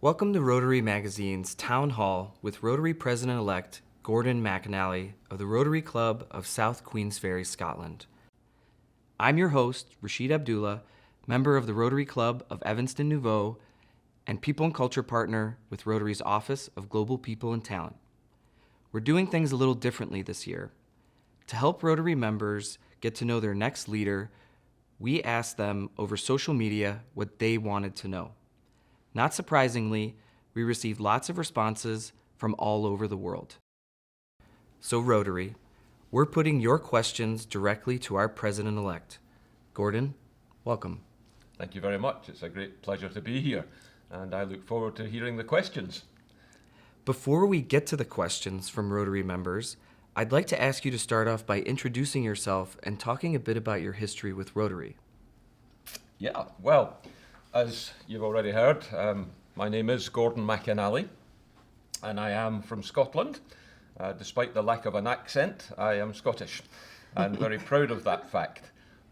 Welcome to Rotary Magazine's Town Hall with Rotary President-elect Gordon McInally of the Rotary Club of South Queensferry, Scotland. I'm your host, Rashid Abdullah, member of the Rotary Club of Evanston Nouveau and People and Culture Partner with Rotary's Office of Global People and Talent. We're doing things a little differently this year. To help Rotary members get to know their next leader, we asked them over social media what they wanted to know. Not surprisingly, we received lots of responses from all over the world. So Rotary, we're putting your questions directly to our president-elect. Gordon, welcome. Thank you very much. It's a great pleasure to be here, and I look forward to hearing the questions. Before we get to the questions from Rotary members, I'd like to ask you to start off by introducing yourself and talking a bit about your history with Rotary. Yeah, well, as you've already heard, my name is Gordon McInally, and I am from Scotland. Despite the lack of an accent, I am Scottish, and very proud of that fact.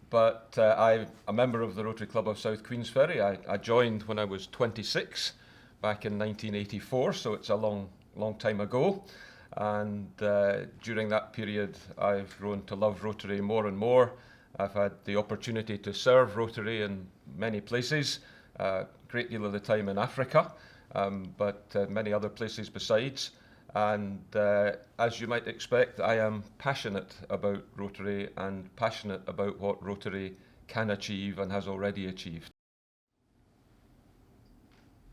But I'm a member of the Rotary Club of South Queensferry. I joined when I was 26, back in 1984, so it's a long time ago. And during that period, I've grown to love Rotary more and more. I've had the opportunity to serve Rotary in many places, a great deal of the time in Africa, but many other places besides. And as you might expect, I am passionate about Rotary and passionate about what Rotary can achieve and has already achieved.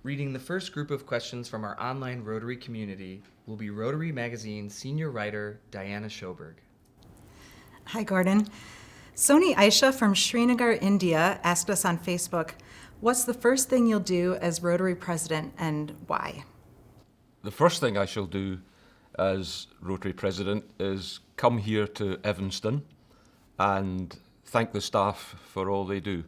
Reading the first group of questions from our online Rotary community will be Rotary Magazine's senior writer, Diana Schoberg. Hi, Gordon. Soni Aisha from Srinagar, India asked us on Facebook, what's the first thing you'll do as Rotary President and why? The first thing I shall do as Rotary President is come here to Evanston and thank the staff for all they do.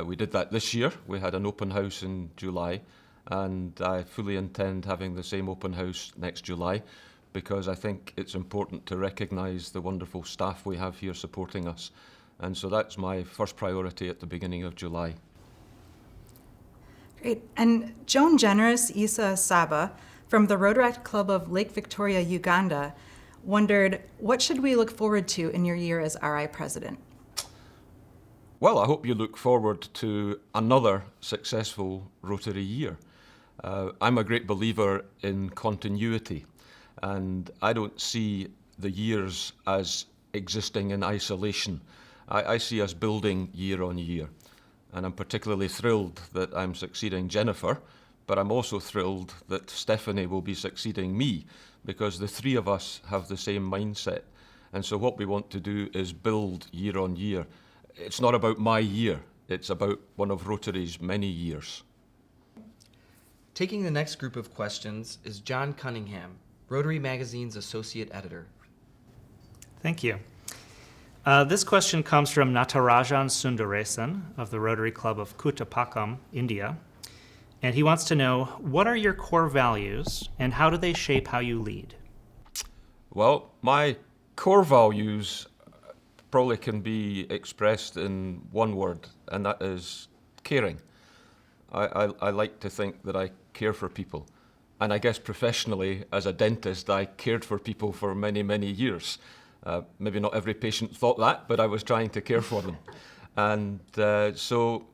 We did that this year. We had an open house in July, and I fully intend having the same open house next July because I think it's important to recognise the wonderful staff we have here supporting us. And so that's my first priority at the beginning of July. Great. And Joan Generous Isa Saba from the Rotaract Club of Lake Victoria, Uganda, wondered, what should we look forward to in your year as RI President? Well, I hope you look forward to another successful Rotary year. I'm a great believer in continuity, and I don't see the years as existing in isolation. I see us building year on year, and I'm particularly thrilled that I'm succeeding Jennifer, but I'm also thrilled that Stephanie will be succeeding me because the three of us have the same mindset. And so what we want to do is build year on year. It's not about my year, it's about one of Rotary's many years. Taking the next group of questions is John Cunningham, Rotary Magazine's associate editor. Thank you. This question comes from Natarajan Sundaresan of the Rotary Club of Kuttapakam, India. And he wants to know, what are your core values and how do they shape how you lead? Well, my core values probably can be expressed in one word, and that is caring. I like to think that I care for people. And I guess professionally, as a dentist, I cared for people for many, many years. Maybe not every patient thought that, but I was trying to care for them. And so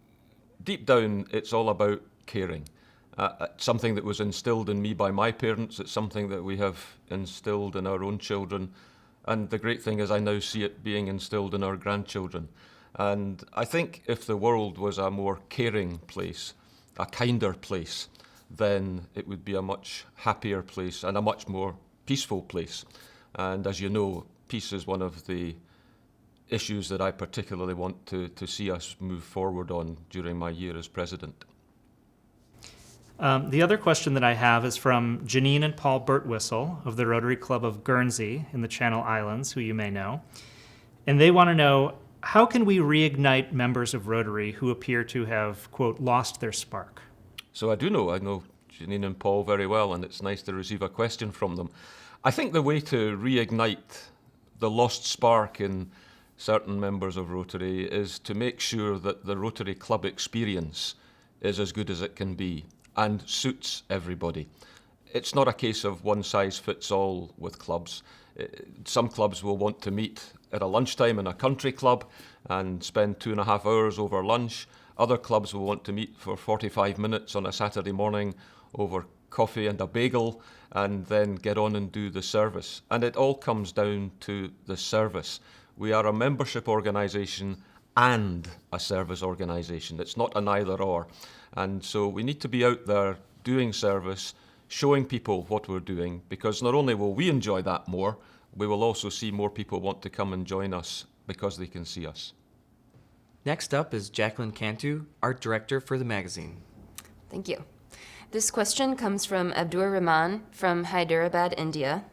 deep down, it's all about caring. Something that was instilled in me by my parents, it's something that we have instilled in our own children. And the great thing is I now see it being instilled in our grandchildren. And I think if the world was a more caring place, a kinder place, then it would be a much happier place and a much more peaceful place. And as you know, peace is one of the issues that I particularly want to see us move forward on during my year as president. The other question that I have is from Janine and Paul Birtwistle of the Rotary Club of Guernsey in the Channel Islands, who you may know. And they want to know, how can we reignite members of Rotary who appear to have, quote, lost their spark? So I know Janine and Paul very well, and it's nice to receive a question from them. I think the way to reignite the lost spark in certain members of Rotary is to make sure that the Rotary Club experience is as good as it can be. and suits everybody. It's not a case of one size fits all with clubs. Some clubs will want to meet at a lunchtime in a country club and spend 2.5 hours over lunch. Other clubs will want to meet for 45 minutes on a Saturday morning over coffee and a bagel and then get on and do the service. And it all comes down to the service. We are a membership organisation and a service organisation. It's not an either or. And so we need to be out there doing service, showing people what we're doing, because not only will we enjoy that more, we will also see more people want to come and join us because they can see us. Next up is Jacqueline Cantu, Art Director for the magazine. Thank you. This question comes from Abdur Rahman from Hyderabad, India.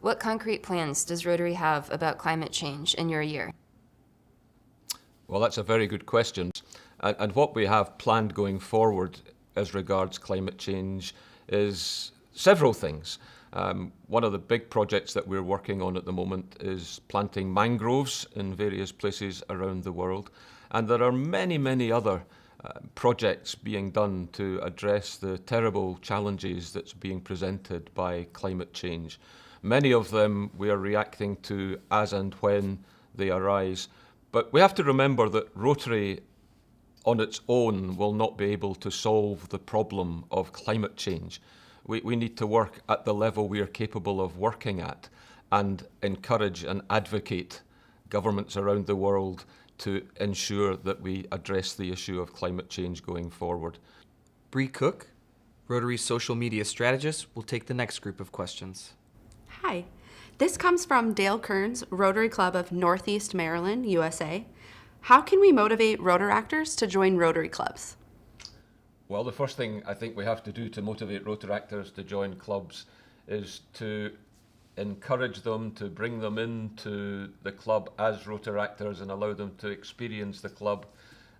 What concrete plans does Rotary have about climate change in your year? Well, that's a very good question. And what we have planned going forward as regards climate change is several things. One of the big projects that we're working on at the moment is planting mangroves in various places around the world. And there are many, many other projects being done to address the terrible challenges that's being presented by climate change. Many of them we are reacting to as and when they arise. But we have to remember that Rotary on its own will not be able to solve the problem of climate change. We need to work at the level we are capable of working at and encourage and advocate governments around the world to ensure that we address the issue of climate change going forward. Bree Cook, Rotary's social media strategist, will take the next group of questions. Hi. This comes from Dale Kearns, Rotary Club of Northeast Maryland, USA. How can we motivate Rotaractors to join Rotary clubs? Well, the first thing I think we have to do to motivate Rotaractors to join clubs is to encourage them, to bring them into the club as Rotaractors and allow them to experience the club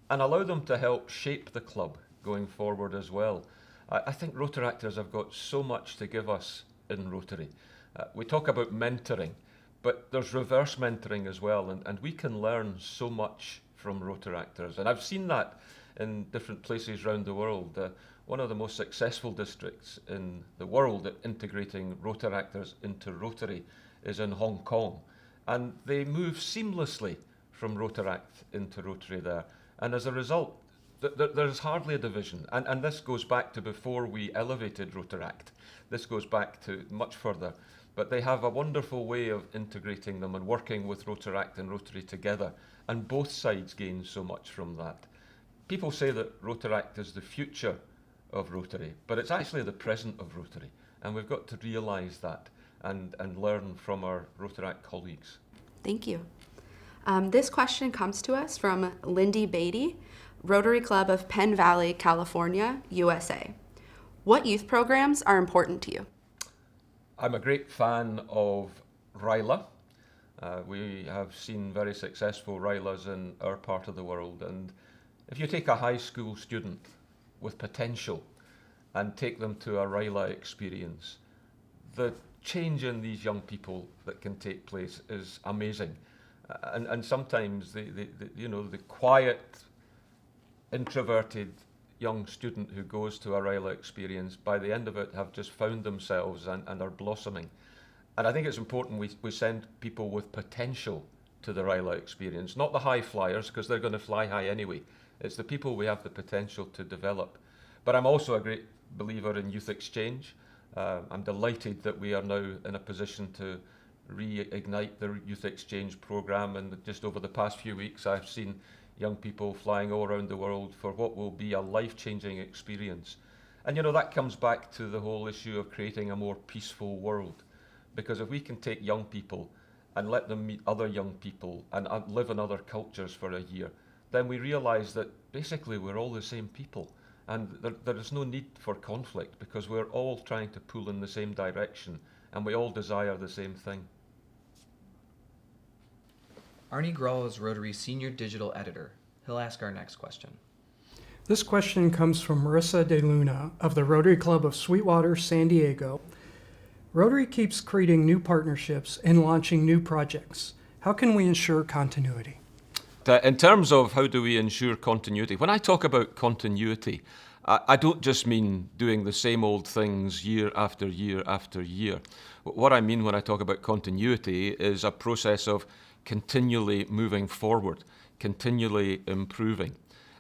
and allow them to help shape the club going forward as well. I think Rotaractors have got so much to give us in Rotary. We talk about mentoring, but there's reverse mentoring as well, and we can learn so much from Rotaractors. And I've seen that in different places around the world. One of the most successful districts in the world at integrating Rotaractors into Rotary is in Hong Kong. And they move seamlessly from Rotaract into Rotary there. And as a result, there's hardly a division. And this goes back to before we elevated Rotaract. This goes back to much further. But they have a wonderful way of integrating them and working with Rotaract and Rotary together. And both sides gain so much from that. People say that Rotaract is the future of Rotary, but it's actually the present of Rotary. And we've got to realise that and learn from our Rotaract colleagues. Thank you. This question comes to us from Lindy Beatty, Rotary Club of Penn Valley, California, USA. What youth programs are important to you? I'm a great fan of RILA. We have seen very successful RILAs in our part of the world. And if you take a high school student with potential and take them to a RILA experience, the change in these young people that can take place is amazing. And sometimes the quiet, introverted young student who goes to a RILA experience, by the end of it, have just found themselves and are blossoming. And I think it's important we send people with potential to the RILA experience, not the high flyers, because they're going to fly high anyway. It's the people we have the potential to develop. But I'm also a great believer in youth exchange. I'm delighted that we are now in a position to reignite the youth exchange program. And just over the past few weeks, I've seen young people flying all around the world for what will be a life-changing experience. And that comes back to the whole issue of creating a more peaceful world. Because if we can take young people and let them meet other young people and live in other cultures for a year, then we realise that basically we're all the same people. And there is no need for conflict because we're all trying to pull in the same direction and we all desire the same thing. Arnie Grawl is Rotary's senior digital editor. He'll ask our next question. This question comes from Marissa De Luna of the Rotary Club of Sweetwater, San Diego. Rotary keeps creating new partnerships and launching new projects. How can we ensure continuity? In terms of how do we ensure continuity, when I talk about continuity, I don't just mean doing the same old things year after year after year. What I mean when I talk about continuity is a process of continually moving forward, continually improving.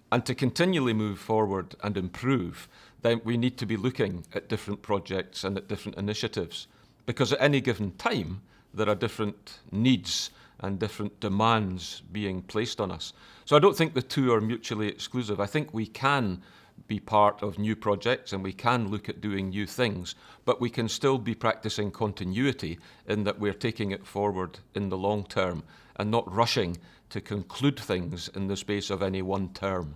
And to continually move forward and improve, then we need to be looking at different projects and at different initiatives. Because at any given time, there are different needs and different demands being placed on us. So I don't think the two are mutually exclusive. I think we can be part of new projects and we can look at doing new things, but we can still be practicing continuity in that we're taking it forward in the long term and not rushing to conclude things in the space of any one term.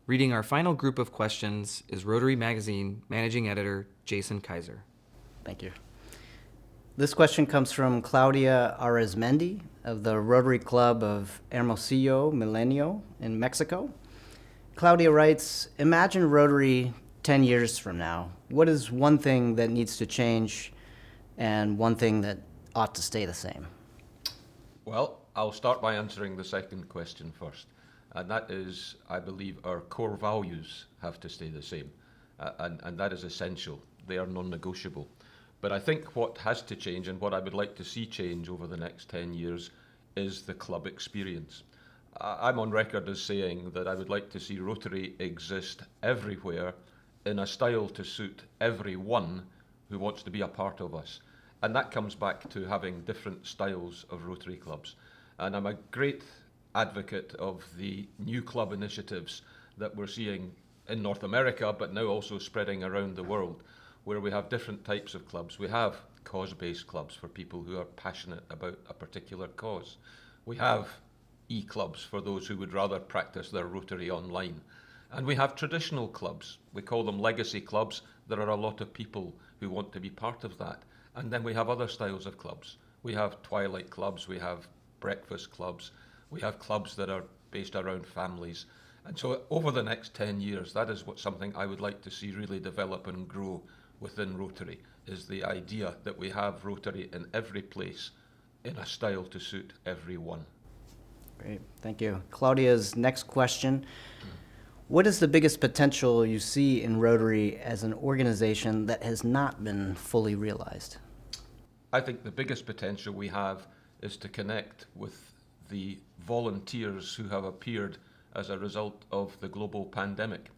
Reading our final group of questions is Rotary Magazine Managing Editor Jason Kaiser. Thank you. This question comes from Claudia Arizmendi of the Rotary Club of Hermosillo, Milenio in Mexico. Claudia writes, imagine Rotary 10 years from now. What is one thing that needs to change and one thing that ought to stay the same? Well, I'll start by answering the second question first. And that is, I believe our core values have to stay the same. And that is essential. They are non-negotiable. But I think what has to change and what I would like to see change over the next 10 years is the club experience. I'm on record as saying that I would like to see Rotary exist everywhere in a style to suit everyone who wants to be a part of us. And that comes back to having different styles of Rotary clubs. And I'm a great advocate of the new club initiatives that we're seeing in North America, but now also spreading around the world, where we have different types of clubs. We have cause-based clubs for people who are passionate about a particular cause. We have e-clubs for those who would rather practice their Rotary online. And we have traditional clubs. We call them legacy clubs. There are a lot of people who want to be part of that. And then we have other styles of clubs. We have twilight clubs, we have breakfast clubs, we have clubs that are based around families. And so over the next 10 years, that is something I would like to see really develop and grow within Rotary, is the idea that we have Rotary in every place in a style to suit everyone. Great, thank you. Claudia's next question. What is the biggest potential you see in Rotary as an organization that has not been fully realized? I think the biggest potential we have is to connect with the volunteers who have appeared as a result of the global pandemic.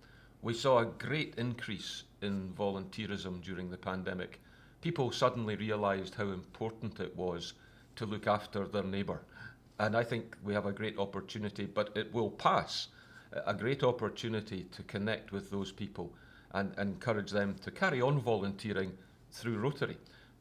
We saw a great increase in volunteerism during the pandemic. People suddenly realized how important it was to look after their neighbor. And I think we have a great opportunity, but it will pass, a great opportunity to connect with those people and encourage them to carry on volunteering through Rotary,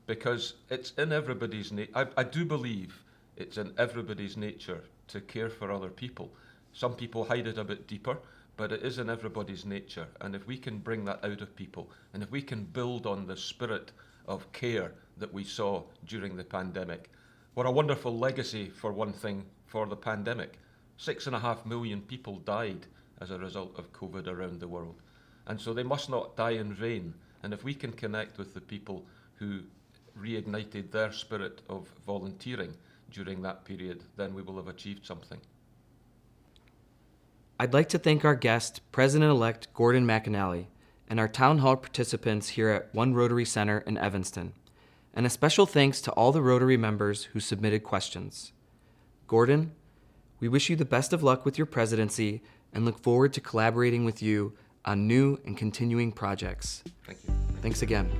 because it's in everybody's nature. I do believe it's in everybody's nature to care for other people. Some people hide it a bit deeper, but it is in everybody's nature. And if we can bring that out of people, and if we can build on the spirit of care that we saw during the pandemic, what a wonderful legacy, for one thing, for the pandemic. 6.5 million people died as a result of COVID around the world. And so they must not die in vain. And if we can connect with the people who reignited their spirit of volunteering during that period, then we will have achieved something. I'd like to thank our guest, President-elect Gordon McInally, and our Town Hall participants here at One Rotary Center in Evanston. And a special thanks to all the Rotary members who submitted questions. Gordon, we wish you the best of luck with your presidency and look forward to collaborating with you on new and continuing projects. Thank you. Thanks again.